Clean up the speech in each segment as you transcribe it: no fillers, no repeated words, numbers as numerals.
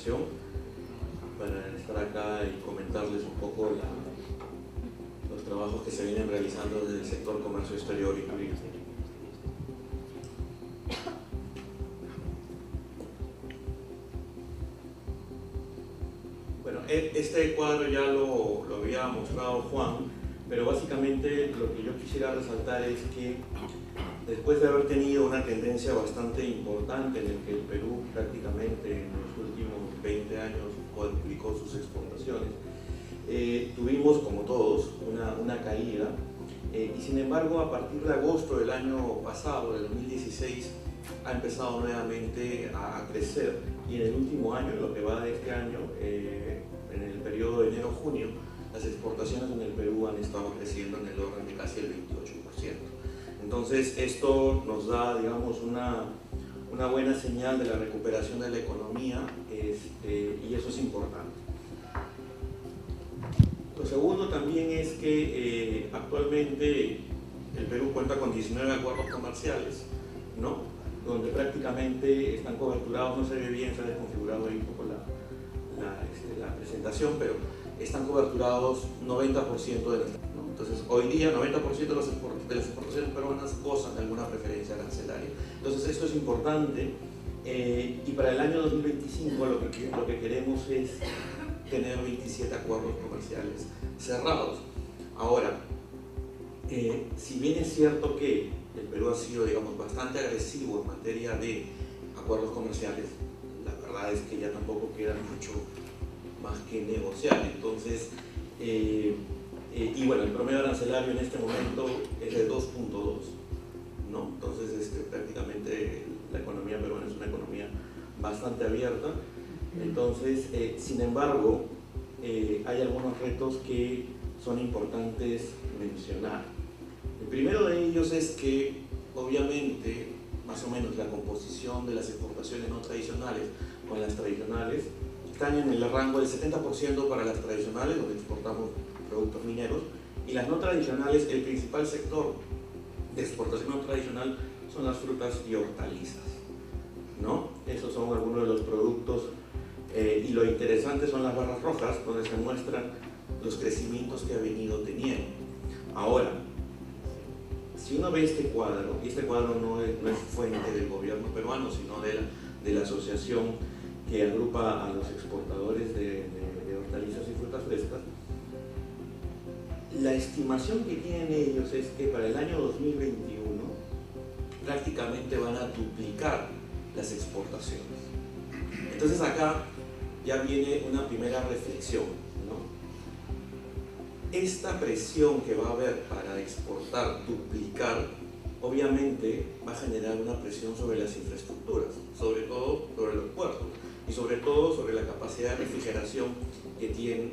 invitación para estar acá y comentarles un poco los trabajos que se vienen realizando desde el sector comercio exterior y turismo. Bueno, este cuadro ya lo había mostrado Juan, pero básicamente lo que yo quisiera resaltar es que después de haber tenido una tendencia bastante importante en el que el Perú prácticamente en los últimos 20 años cuadruplicó sus exportaciones, tuvimos, como todos, una caída, y sin embargo a partir de agosto del año pasado, del 2016, ha empezado nuevamente a crecer, y en el último año, en lo que va de este año, en el periodo de enero-junio, las exportaciones en el Perú han estado creciendo en el orden de casi el 28%. Entonces esto nos da, digamos, una buena señal de la recuperación de la economía, y eso es importante. Lo segundo también es que actualmente el Perú cuenta con 19 acuerdos comerciales, ¿no? Donde prácticamente están coberturados, no se ve bien, se ha desconfigurado ahí un poco la presentación, pero están coberturados 90% de las, ¿no? Entonces hoy día 90% de las exportaciones peruanas gozan de alguna preferencia arancelaria. Entonces esto es importante, y para el año 2025 lo que queremos es tener 27 acuerdos comerciales cerrados. Ahora, si bien es cierto que el Perú ha sido, digamos, bastante agresivo en materia de acuerdos comerciales, la verdad es que ya tampoco queda mucho más que negociar. Entonces, y bueno, el promedio arancelario en este momento es de 2.2, ¿no? Entonces, prácticamente la economía peruana es una economía bastante abierta. Entonces, sin embargo, hay algunos retos que son importantes mencionar. El primero de ellos es que, obviamente, más o menos la composición de las exportaciones no tradicionales con las tradicionales están en el rango del 70% para las tradicionales, donde exportamos productos mineros, y las no tradicionales, el principal sector de exportación no tradicional son las frutas y hortalizas, ¿no? Esos son algunos de los productos, y lo interesante son las barras rojas, donde se muestran los crecimientos que ha venido teniendo. Ahora, si uno ve este cuadro, y este cuadro no es fuente del gobierno peruano, sino de la asociación que agrupa a los exportadores de hortalizas y frutas frescas, la estimación que tienen ellos es que para el año 2021 prácticamente van a duplicar las exportaciones. Entonces acá ya viene una primera reflexión, ¿no? Esta presión que va a haber para exportar, duplicar, obviamente va a generar una presión sobre las infraestructuras, sobre todo sobre los puertos y sobre todo sobre la capacidad de refrigeración que tienen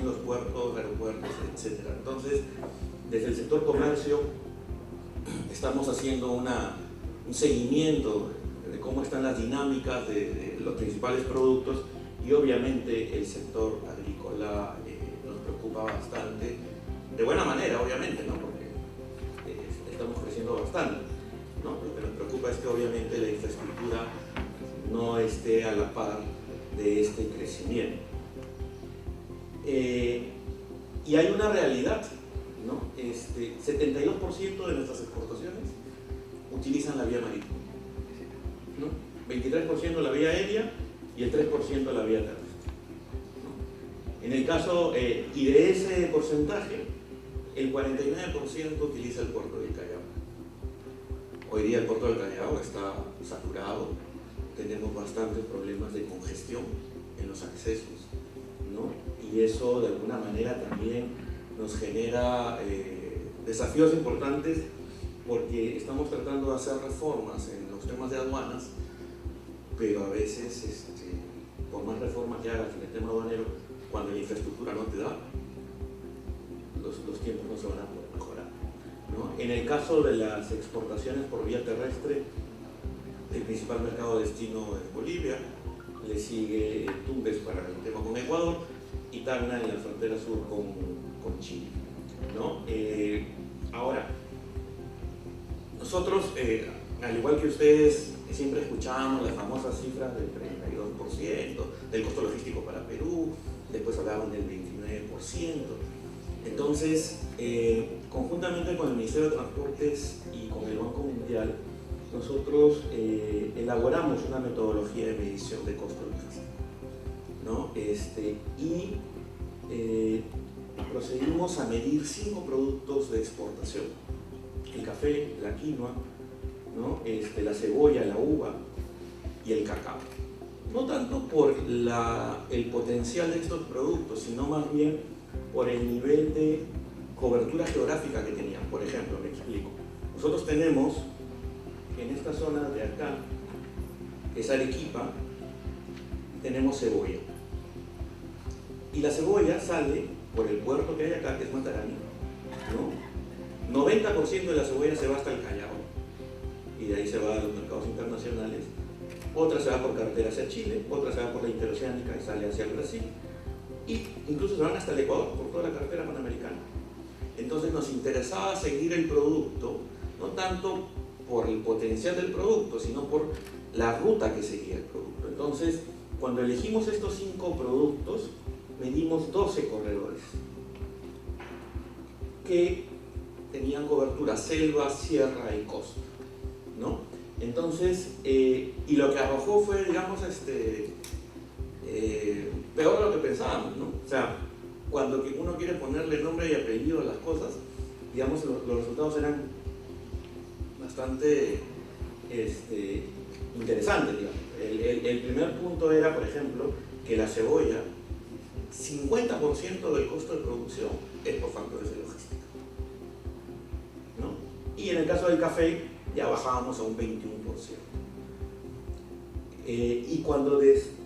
los puertos, aeropuertos, etc. Entonces, desde el sector comercio estamos haciendo un seguimiento de cómo están las dinámicas de los principales productos, y obviamente el sector agrícola nos preocupa bastante, de buena manera obviamente, ¿no? Porque estamos creciendo bastante, ¿no? Lo que nos preocupa es que obviamente la infraestructura no esté a la par de este crecimiento. Y hay una realidad, ¿no? 72% de nuestras exportaciones utilizan la vía marítima, ¿no? 23% la vía aérea y el 3% la vía terrestre, ¿no? En el caso, y de ese porcentaje, el 49% utiliza el puerto del Callao. Hoy día el puerto del Callao está saturado, tenemos bastantes problemas de congestión en los accesos, ¿no? Y eso de alguna manera también nos genera desafíos importantes, porque estamos tratando de hacer reformas en los temas de aduanas, pero a veces por más reformas que hagas en el tema aduanero, cuando la infraestructura no te da, los tiempos no se van a poder mejorar, ¿no? En el caso de las exportaciones por vía terrestre, el principal mercado destino es Bolivia, le sigue Tumbes para el tema con Ecuador y Tacna en la frontera sur con Chile, ¿no? Ahora, nosotros, al igual que ustedes, siempre escuchábamos las famosas cifras del 32%, del costo logístico para Perú, después hablaban del 29%. Entonces, conjuntamente con el Ministerio de Transportes y con el Banco Mundial, nosotros elaboramos una metodología de medición de costo logístico, ¿no? Procedimos a medir 5 productos de exportación: el café, la quinoa, ¿no? La cebolla, la uva y el cacao. No tanto por el potencial de estos productos, sino más bien por el nivel de cobertura geográfica que tenían. Por ejemplo, me explico. Nosotros tenemos en esta zona de acá, que es Arequipa, tenemos cebolla. Y la cebolla sale por el puerto que hay acá, que es Matarani, ¿no? 90% de la cebolla se va hasta el Callao, y de ahí se va a los mercados internacionales. Otra se va por carretera hacia Chile, otra se va por la interoceánica y sale hacia el Brasil, y incluso se van hasta el Ecuador por toda la carretera panamericana. Entonces nos interesaba seguir el producto, no tanto por el potencial del producto, sino por la ruta que seguía el producto. Entonces, cuando elegimos estos 5 productos, medimos 12 corredores que tenían cobertura selva, sierra y costa, ¿no? Entonces, y lo que arrojó fue, digamos, peor de lo que pensábamos, ¿no? O sea, cuando uno quiere ponerle nombre y apellido a las cosas, digamos, los resultados eran bastante interesantes, digamos. El primer punto era, por ejemplo, que la cebolla, 50% del costo de producción es por factores de logística, ¿no? Y en el caso del café ya bajábamos a un 21%. Y cuando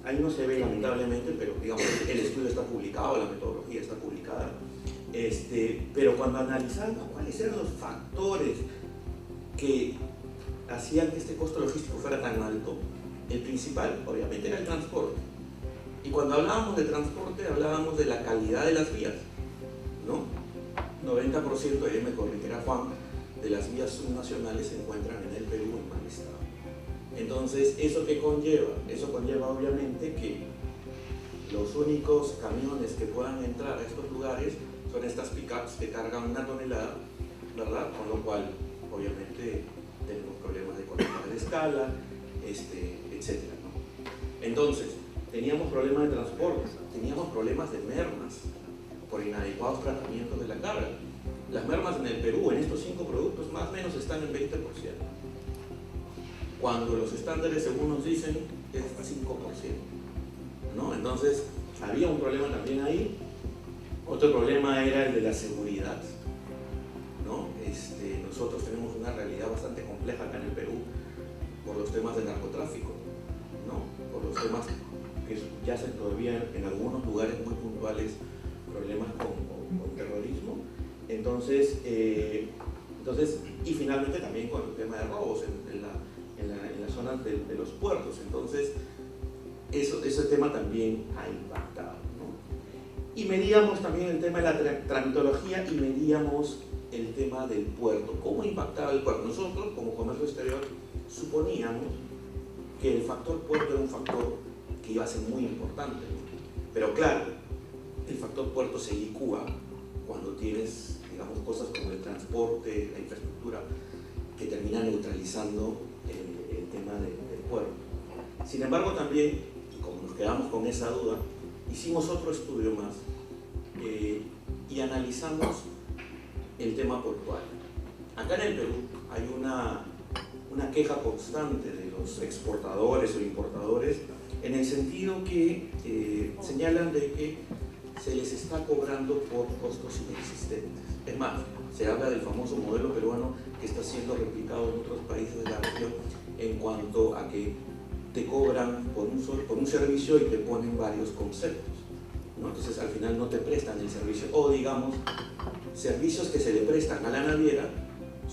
ahí no se ve lamentablemente, pero digamos el estudio está publicado, la metodología está publicada, pero cuando analizamos cuáles eran los factores que hacían que este costo logístico fuera tan alto, el principal obviamente era el transporte. Y cuando hablábamos de transporte, hablábamos de la calidad de las vías, ¿no? 90%, ahí me corregirá Juan, de las vías subnacionales se encuentran en el Perú en mal estado. Entonces, ¿eso qué conlleva? Eso conlleva obviamente que los únicos camiones que puedan entrar a estos lugares son estas pickups que cargan 1 tonelada, ¿verdad? Con lo cual, obviamente, tenemos problemas de economía de escala, etc., ¿no? Entonces, teníamos problemas de transporte, teníamos problemas de mermas por inadecuados tratamientos de la carga. Las mermas en el Perú, en estos 5 productos, más o menos están en 20%. Cuando los estándares, según nos dicen, es 5%, ¿no? Entonces, había un problema también ahí. Otro problema era el de la seguridad, ¿no? Nosotros tenemos una realidad bastante compleja acá en el Perú por los temas de narcotráfico, ¿no? Por los temas que yacen todavía en algunos lugares muy puntuales, problemas con terrorismo. Entonces, y finalmente también con el tema de robos en las zonas de los puertos. Entonces, ese tema también ha impactado, ¿no? Y medíamos también el tema de la tramitología y medíamos el tema del puerto. ¿Cómo impactaba el puerto? Nosotros, como comercio exterior, suponíamos que el factor puerto era un factor que iba a ser muy importante, ¿no? Pero claro, el factor puerto se licúa cuando tienes, digamos, cosas como el transporte, la infraestructura, que termina neutralizando el tema del puerto. Sin embargo, también, como nos quedamos con esa duda, hicimos otro estudio más y analizamos el tema portuario. Acá en el Perú hay una queja constante de los exportadores o importadores en el sentido que señalan de que se les está cobrando por costos inexistentes. Es más, se habla del famoso modelo peruano que está siendo replicado en otros países de la región en cuanto a que te cobran por un servicio y te ponen varios conceptos, ¿no? Entonces al final no te prestan el servicio, o digamos, servicios que se le prestan a la naviera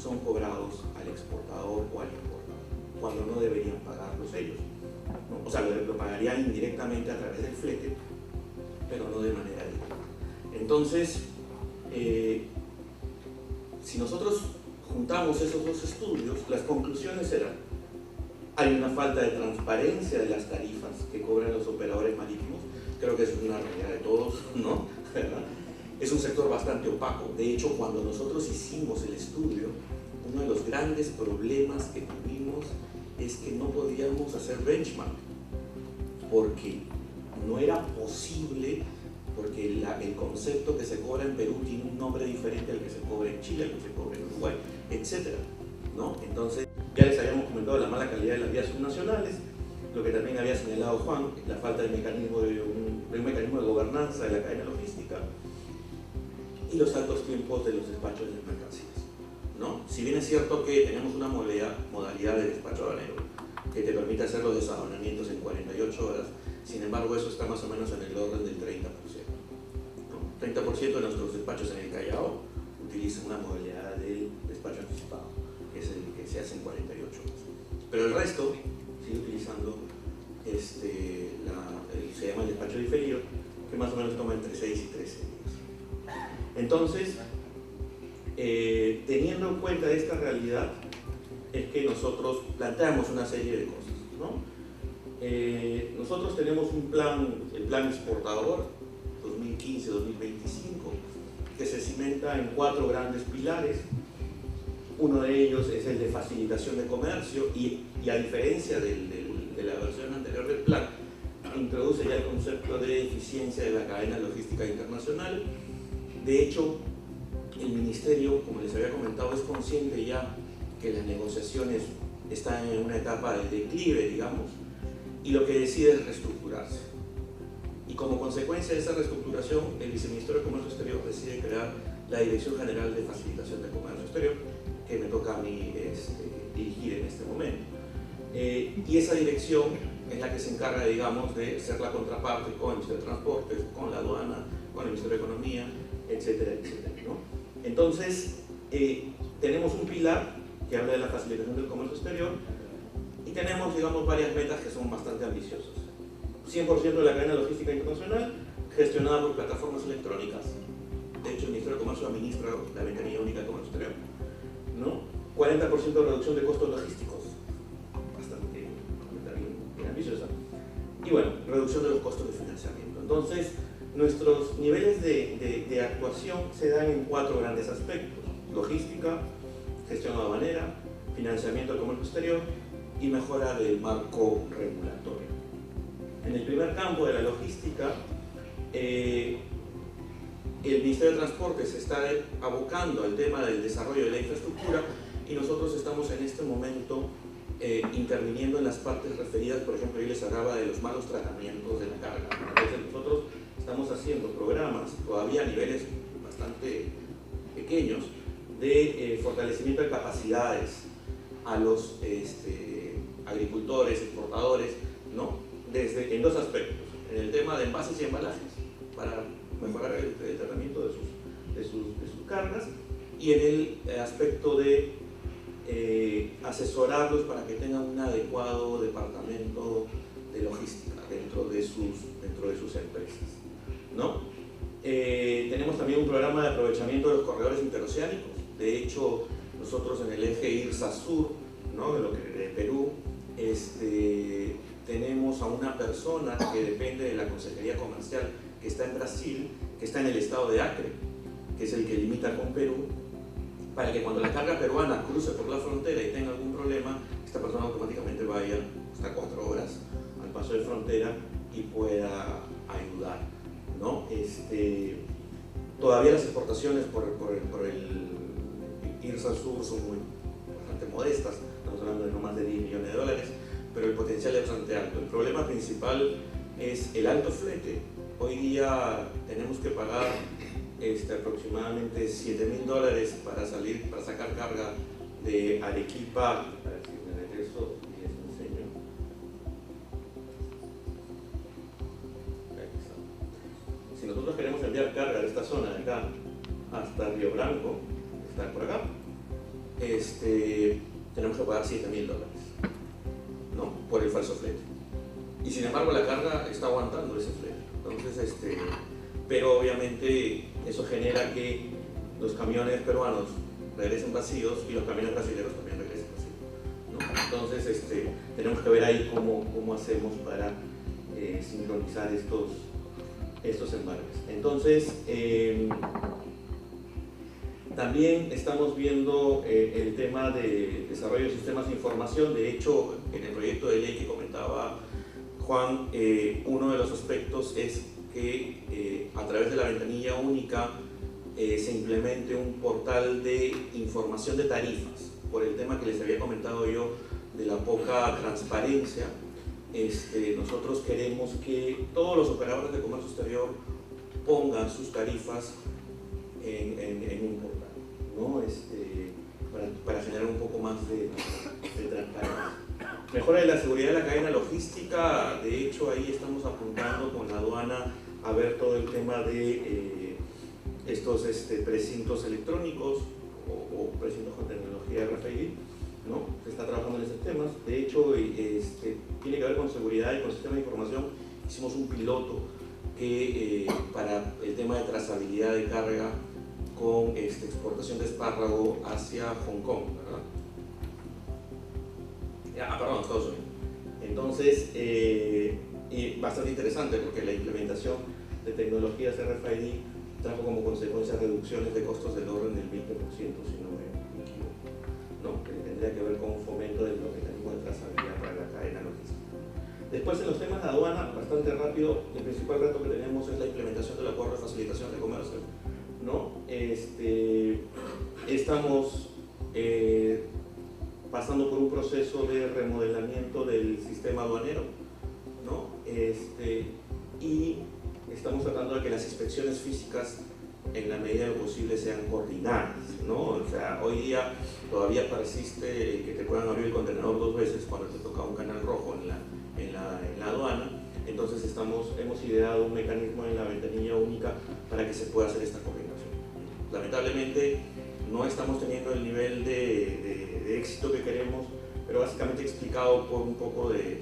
son cobrados al exportador o al importador, cuando no deberían pagarlos ellos, ¿no? O sea, lo pagarían indirectamente a través del flete, pero no de manera directa. Entonces, si nosotros juntamos esos dos estudios, las conclusiones eran Hay una falta de transparencia de las tarifas que cobran los operadores marítimos. Creo que eso es una realidad de todos, ¿no? ¿Verdad? Es un sector bastante opaco. De hecho, cuando nosotros hicimos el estudio, uno de los grandes problemas que tuvimos es que no podíamos hacer benchmark, porque no era posible, porque el concepto que se cobra en Perú tiene un nombre diferente al que se cobra en Chile, al que se cobra en Uruguay, etc., ¿no? Entonces, ya les habíamos comentado la mala calidad de las vías subnacionales, lo que también había señalado Juan, la falta de un mecanismo de gobernanza de la cadena logística y los altos tiempos de los despachos de las mercancías, ¿no? Si bien es cierto que tenemos una modalidad de despacho aduanero que te permite hacer los desaduanamientos en 48 horas, sin embargo eso está más o menos en el orden del 30%, ¿no? 30% de nuestros despachos en el Callao utilizan una modalidad de despacho anticipado, que es el que se hace en 48 horas. Pero el resto sigue utilizando se llama el despacho diferido, que más o menos toma entre 6 y 13 días. Entonces, teniendo en cuenta esta realidad, es que nosotros planteamos una serie de cosas, ¿no? Nosotros tenemos un plan, el plan exportador 2015-2025, que se cimenta en 4 grandes pilares. Uno de ellos es el de facilitación de comercio y a diferencia de la versión anterior del plan, introduce ya el concepto de eficiencia de la cadena logística internacional. De hecho, el Ministerio, como les había comentado, es consciente ya que las negociaciones están en una etapa de declive, digamos, y lo que decide es reestructurarse. Y como consecuencia de esa reestructuración, el Viceministerio de Comercio Exterior decide crear la Dirección General de Facilitación de Comercio Exterior, que me toca a mí dirigir en este momento. Y esa dirección es la que se encarga, digamos, de ser la contraparte con el Ministerio de Transportes, con la aduana, con el Ministerio de Economía, etcétera, etcétera, ¿no? Entonces, tenemos un pilar que habla de la facilitación del comercio exterior y tenemos, digamos, varias metas que son bastante ambiciosas. 100% de la cadena logística internacional gestionada por plataformas electrónicas. De hecho, el Ministerio de Comercio administra la ventanilla única de comercio exterior, ¿no? 40% de reducción de costos logísticos, bastante bien ambiciosa. Y bueno, reducción de los costos de financiamiento. Entonces, nuestros niveles de actuación se dan en 4 grandes aspectos: logística, gestión aduanera, financiamiento del comercio exterior y mejora del marco regulatorio. En el primer campo de la logística, el Ministerio de Transportes se está abocando al tema del desarrollo de la infraestructura y nosotros estamos en este momento interviniendo en las partes referidas. Por ejemplo, yo les hablaba de los malos tratamientos de la carga. Entonces nosotros estamos haciendo programas todavía a niveles bastante pequeños de fortalecimiento de capacidades a los agricultores, exportadores, ¿no? En 2 aspectos: en el tema de envases y embalajes para mejorar el tratamiento de sus cargas, y en el aspecto de asesorarlos para que tengan un adecuado departamento de logística dentro de sus empresas, ¿no? Tenemos también un programa de aprovechamiento de los corredores interoceánicos. De hecho, nosotros en el eje IRSA-Sur, ¿no?, de Perú, tenemos a una persona que depende de la Consejería Comercial, que está en Brasil, que está en el estado de Acre, que es el que limita con Perú, para que cuando la carga peruana cruce por la frontera y tenga algún problema, esta persona automáticamente vaya hasta 4 horas al paso de frontera y pueda ayudar, ¿no? Todavía las exportaciones por el IRSA Sur son bastante modestas, estamos hablando de no más de 10 millones de dólares, pero el potencial es bastante alto. El problema principal es el alto flete. Hoy día tenemos que pagar aproximadamente $7.000 para sacar carga de Arequipa. A ver si me regreso y les enseño. Aquí está. Si nosotros queremos enviar carga de esta zona de acá hasta Río Blanco, que está por acá, tenemos que pagar $7.000, ¿no?, por el falso flete. Y sin embargo la carga está aguantando ese flete. Entonces, pero obviamente eso genera que los camiones peruanos regresen vacíos y los camiones brasileños también regresen vacíos, ¿no? Entonces tenemos que ver ahí cómo hacemos para sincronizar estos embarques. Entonces, también estamos viendo el tema de desarrollo de sistemas de información. De hecho, en el proyecto de ley que comentaba Juan, uno de los aspectos es que a través de la ventanilla única se implemente un portal de información de tarifas, por el tema que les había comentado yo de la poca transparencia. Nosotros queremos que todos los operadores de comercio exterior pongan sus tarifas en un portal, ¿no? Para generar un poco más de transparencia. Mejora de la seguridad de la cadena logística. De hecho, ahí estamos apuntando con la aduana a ver todo el tema de estos precintos electrónicos o precintos con tecnología RFID, ¿no? Se está trabajando en esos temas. De hecho, tiene que ver con seguridad y con sistema de información. Hicimos un piloto que para el tema de trazabilidad de carga con exportación de espárrago hacia Hong Kong, ¿verdad? Perdón, Estados Unidos. Entonces, bastante interesante porque la implementación de tecnologías RFID trajo como consecuencia reducciones de costos del orden del 20%, si no me equivoco, ¿no? Que tendría que ver con un fomento de los mecanismos de trazabilidad para la cadena logística. Después, en los temas de aduana, bastante rápido, el principal reto que tenemos es la implementación del acuerdo de facilitación de comercio, ¿no? Estamos pasando por un proceso de remodelamiento del sistema aduanero, ¿no? Y estamos tratando de que las inspecciones físicas en la medida de lo posible sean coordinadas, ¿no? O sea, hoy día todavía persiste que te puedan abrir el contenedor 2 veces cuando te toca un canal rojo en la aduana. Entonces hemos ideado un mecanismo en la ventanilla única para que se pueda hacer esta coordinación. Lamentablemente no estamos teniendo el nivel de éxito que queremos, pero básicamente explicado por un poco de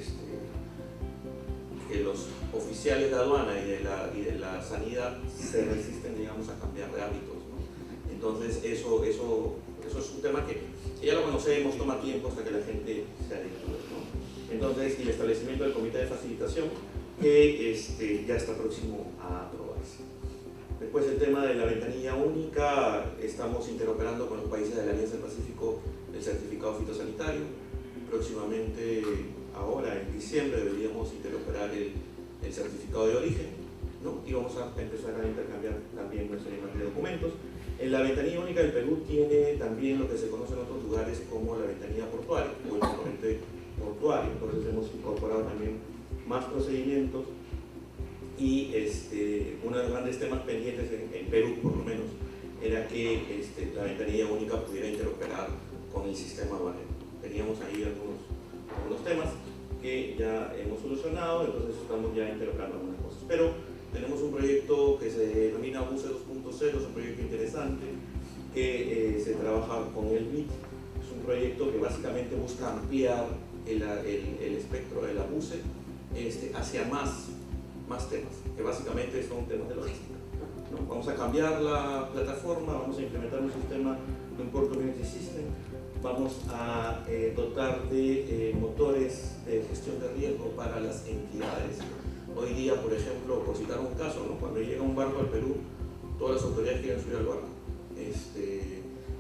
que los oficiales de aduana y de la sanidad se resisten, digamos, a cambiar de hábitos, ¿no? Entonces eso es un tema que ya lo conocemos, toma tiempo hasta que la gente se adecue, ¿no? Entonces, y el establecimiento del comité de facilitación que ya está próximo a aprobarse. Después el tema de la ventanilla única, estamos interoperando con los países de la Alianza del Pacífico el certificado fitosanitario. Próximamente, ahora en diciembre, deberíamos interoperar el certificado de origen, ¿no? Y vamos a empezar a intercambiar también nuestra imagen de documentos. En la ventanilla única del Perú tiene también lo que se conoce en otros lugares como la ventanilla portuaria o el componente portuario. Entonces hemos incorporado también más procedimientos y uno de los grandes temas pendientes en Perú, por lo menos, era que la ventanilla única pudiera interoperar con el sistema aduanero. Teníamos ahí algunos temas que ya hemos solucionado, entonces estamos ya interoperando algunas cosas. Pero tenemos un proyecto que se denomina BUCE 2.0, es un proyecto interesante que se trabaja con el MIT. Es un proyecto que básicamente busca ampliar el espectro de la BUCE hacia más temas, que básicamente son temas de logística, ¿no? Vamos a cambiar la plataforma, vamos a implementar un sistema de un Port Community System, vamos a dotar de motores de gestión de riesgo para las entidades. Hoy día, por ejemplo, por citar un caso, ¿no? Cuando llega un barco al Perú, todas las autoridades quieren subir al barco.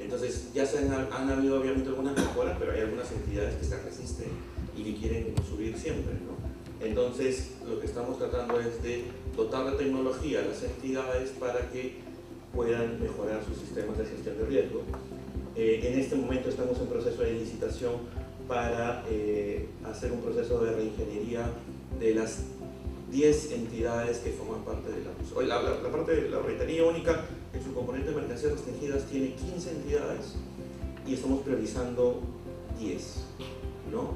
Entonces ya han habido obviamente algunas mejoras, pero hay algunas entidades que se resisten y que quieren subir siempre, ¿no? Entonces lo que estamos tratando es de dotar de tecnología a las entidades para que puedan mejorar sus sistemas de gestión de riesgo. En este momento estamos en proceso de licitación para hacer un proceso de reingeniería de las 10 entidades que forman parte de la BUCE. La parte de la ventanilla única en su componente de mercancías restringidas tiene 15 entidades y estamos priorizando 10, ¿no?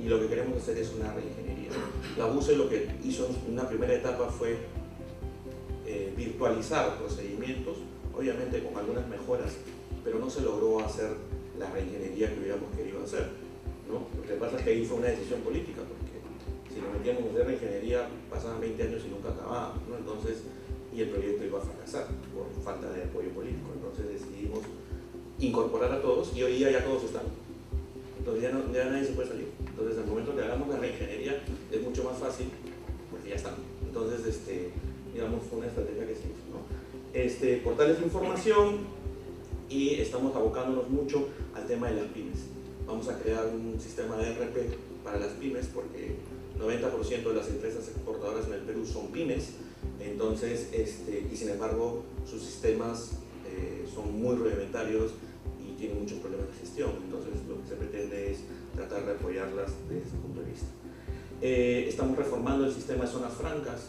Y lo que queremos hacer es una reingeniería. La BUCE lo que hizo en una primera etapa fue virtualizar procedimientos, obviamente con algunas mejoras, pero no se logró hacer la reingeniería que hubiéramos querido hacer, ¿no? Lo que pasa es que ahí fue una decisión política, porque si nos metíamos a hacer reingeniería pasaban 20 años y nunca acababan, ¿no? Entonces, y el proyecto iba a fracasar por falta de apoyo político. Entonces decidimos incorporar a todos y hoy día ya todos están. entonces ya nadie se puede salir. Entonces al momento que hagamos la reingeniería es mucho más fácil porque ya están. Entonces, digamos, fue una estrategia que se hizo, ¿no? Portales de información, y estamos abocándonos mucho al tema de las pymes. Vamos a crear un sistema de ERP para las pymes porque 90% de las empresas exportadoras en el Perú son pymes, entonces, y sin embargo sus sistemas son muy rudimentarios y tienen muchos problemas de gestión. Entonces lo que se pretende es tratar de apoyarlas desde ese punto de vista. Estamos reformando el sistema de zonas francas.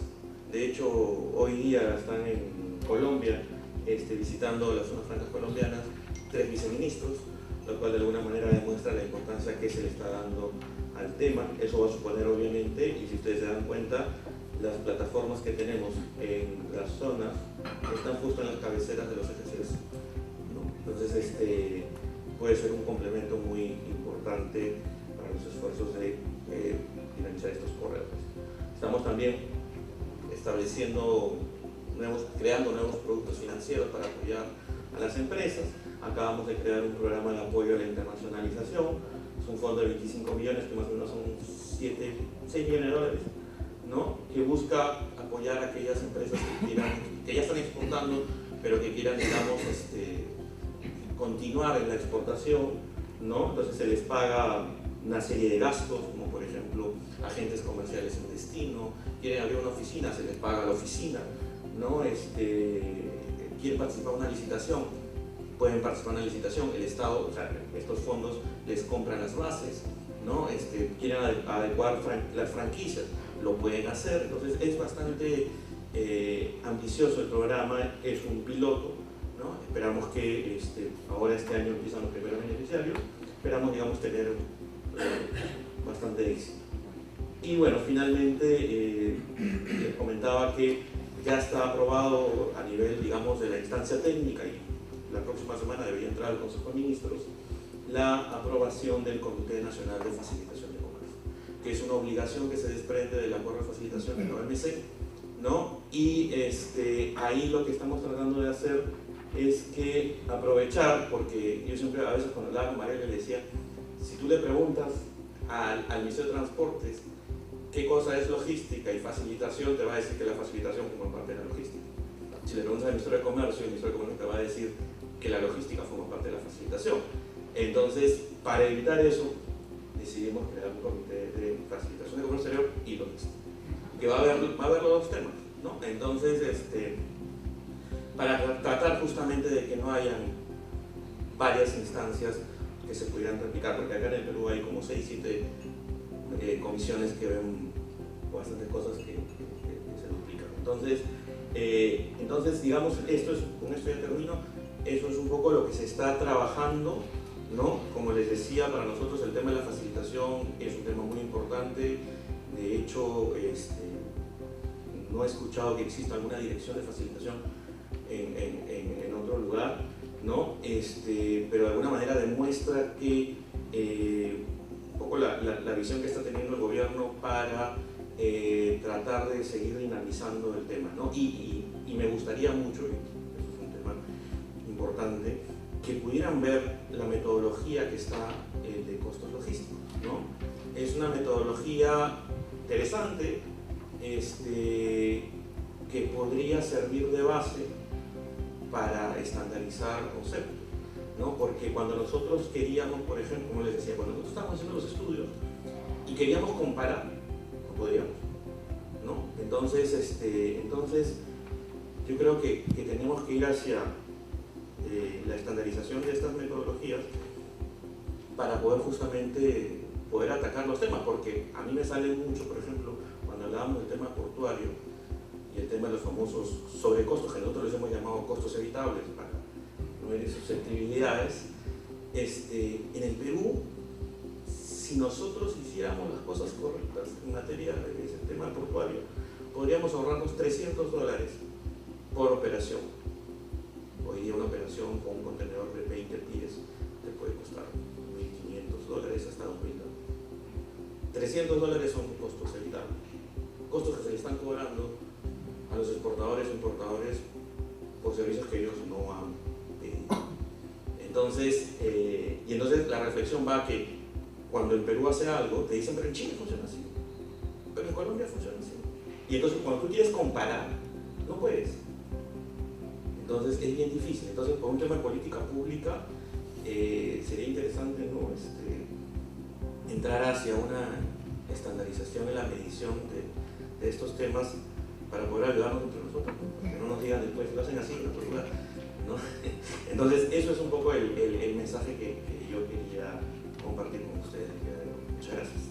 De hecho, hoy día están en Colombia visitando las zonas francas colombianas 3 viceministros, lo cual de alguna manera demuestra la importancia que se le está dando al tema. Eso va a suponer, obviamente, y si ustedes se dan cuenta, las plataformas que tenemos en las zonas están justo en las cabeceras de los EGCs, ¿no? Entonces, puede ser un complemento muy importante para los esfuerzos de finalizar estos corredores. Estamos también creando nuevos productos financieros para apoyar a las empresas. Acabamos de crear un programa de apoyo a la internacionalización. Es un fondo de 25 millones, que más o menos son 6 millones de dólares, ¿no? Que busca apoyar a aquellas empresas que ya están exportando, pero que quieran, digamos, continuar en la exportación, ¿no? Entonces se les paga una serie de gastos, como por ejemplo agentes comerciales en destino. Quieren abrir una oficina, se les paga la oficina, ¿no? Quieren participar en una licitación, pueden participar en una licitación, el Estado, o sea, estos fondos les compran las bases, ¿no? Quieren adecuar las franquicias, lo pueden hacer. Entonces es bastante ambicioso el programa, es un piloto, ¿no? Esperamos que ahora este año empiezan los primeros beneficiarios, esperamos, digamos, tener bastante éxito. Y bueno, finalmente les comentaba que ya está aprobado a nivel, digamos, de la instancia técnica, y la próxima semana debería entrar al Consejo de Ministros la aprobación del Comité Nacional de Facilitación de Comercio, que es una obligación que se desprende del acuerdo de facilitación de la OMC, ¿no? Y ahí lo que estamos tratando de hacer es que aprovechar, porque yo siempre a veces cuando hablaba con María le decía, si tú le preguntas al Ministerio de Transportes qué cosa es logística y facilitación, te va a decir que la facilitación forma parte de la logística. Si le preguntas al Ministerio de Comercio, el Ministerio de Comercio te va a decir que la logística forma parte de la facilitación. Entonces, para evitar eso, decidimos crear un comité de facilitación de comercio exterior y logística, que va a haber los dos temas, ¿no? Entonces, para tratar justamente de que no hayan varias instancias que se pudieran replicar, porque acá en el Perú hay como 6, 7 comisiones que ven bastantes cosas que se duplican. Entonces, digamos, con esto ya termino, eso es un poco lo que se está trabajando, ¿no? Como les decía, para nosotros el tema de la facilitación es un tema muy importante. De hecho, no he escuchado que exista alguna dirección de facilitación en otro lugar, ¿no? Pero de alguna manera demuestra que un poco la visión que está teniendo el gobierno para tratar de seguir dinamizando el tema, ¿no? Y me gustaría mucho, y eso es un tema importante, que pudieran ver la metodología que está de costos logísticos, ¿no? Es una metodología interesante, que podría servir de base para estandarizar conceptos, ¿no? Porque cuando nosotros queríamos, por ejemplo, como les decía, cuando nosotros estábamos haciendo los estudios y queríamos comparar, no podríamos, ¿no? Entonces yo creo que tenemos que ir hacia la estandarización de estas metodologías para poder justamente atacar los temas, porque a mí me sale mucho, por ejemplo, cuando hablábamos del tema portuario y el tema de los famosos sobrecostos, que nosotros les hemos llamado costos evitables para no herir susceptibilidades. En el Perú, si nosotros hiciéramos las cosas correctas en materia de ese tema portuario, podríamos ahorrarnos $300 por operación. Hoy día una operación con un contenedor de 20 pies te puede costar $1.500 hasta $2.000. $300 son costos evitables, costos que se le están cobrando a los exportadores e importadores por servicios que ellos no han pedido. Entonces la reflexión va a que cuando el Perú hace algo, te dicen, pero en Chile funciona así, pero en Colombia funciona así. Y entonces cuando tú quieres comparar, no puedes. Entonces es bien difícil. Entonces por un tema de política pública sería interesante, ¿no? Entrar hacia una estandarización en la medición de estos temas para poder ayudarnos entre nosotros, ¿no? Que no nos digan después, lo hacen así en otro lugar, ¿no? Entonces eso es un poco el mensaje que yo quería compartir con ustedes. Muchas gracias.